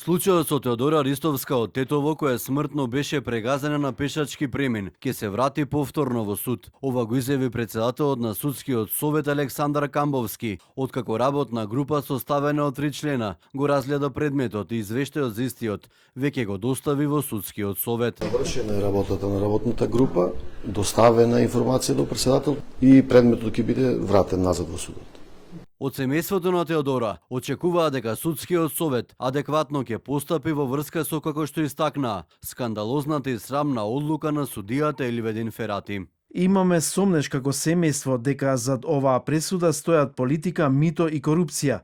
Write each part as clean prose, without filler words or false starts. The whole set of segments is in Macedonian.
Случајот со Теодора Ристовска од Тетово, која смртно беше прегазена на пешачки премин, ќе се врати повторно во суд. Ова го изјави председателот на судскиот совет Александар Камбовски, откако работна група составена од 3 члена го разгледа предметот и извештајот за истиот веќе го достави во судскиот совет. Завршена е работата на работната група, доставена информација до председател и предметот ќе биде вратен назад во судот. Од семејството на Теодора очекуваа дека судскиот совет адекватно ќе постапи во врска со, како што истакнаа, скандалозната и срамна одлука на судијата Еливедин Ферати. Имаме сомнеш како семејство дека зад оваа пресуда стојат политика, мито и корупција.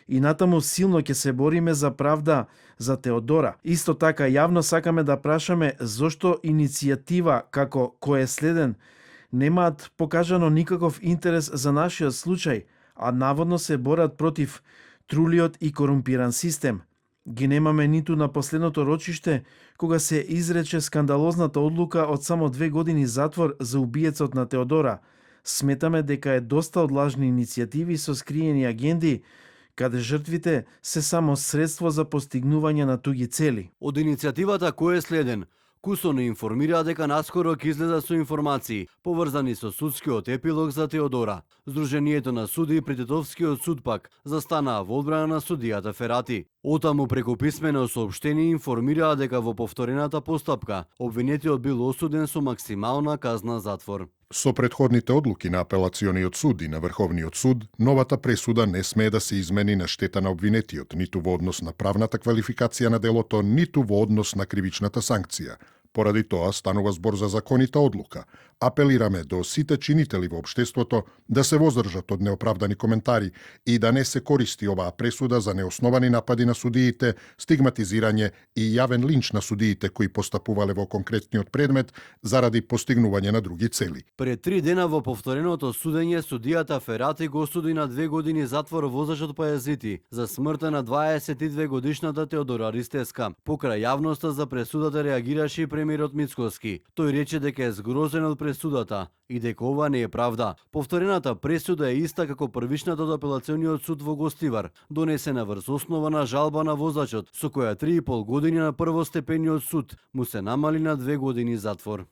И натаму силно ќе се бориме за правда за Теодора. Исто така јавно сакаме да прашаме зошто иницијатива како кој е следен немаат покажано никаков интерес за нашиот случај, а наводно се борат против трулиот и корумпиран систем. Ги немаме ниту на последното рочиште, кога се изрече скандалозната одлука од само 2 години затвор за убиецот на Теодора. Сметаме дека е доста од лажни иницијативи со скриени агенди, каде жртвите се само средство за постигнување на туги цели. Од иницијативата кој е следен, Кусо не информира дека наскоро ќе излеза со информации поврзани со судскиот епилог за Теодора. Сдруженијето на суди при Тетовскиот суд пак застанаа во одбрана на судијата Ферати. Отаму преку писмено соопштение информираа дека во повторената постапка обвинетиот бил осуден со максимална казна затвор. Со претходните одлуки на апелациониот суд и на Врховниот суд, новата пресуда не смее да се измени на штета на обвинетиот, ниту во однос на правната квалификација на делото, ниту во однос на кривичната санкција. Поради тоа станува збор за законита одлука. Апелираме до сите чинители во општеството да се воздржат од неоправдани коментари и да не се користи оваа пресуда за неосновани напади на судиите, стигматизирање и јавен линч на судиите кои постапувале во конкретниот предмет заради постигнување на други цели. Пред 3 дена во повтореното судење судијата Ферати го осуди на 2 години затвор возачот Пајазити за смртта на 22 годишната Теодора Ристевска. Покрај јавноста за пресудата реагираше и премиерот Мицкоски. Тој рече дека е згрозен од пресудата и дека ова не е правда. Повторената пресуда е иста како првишната од апелациониот суд во Гостивар, донесена врз основа на жалба на возачот, со која 3,5 години на првостепениот суд му се намали на 2 години затвор.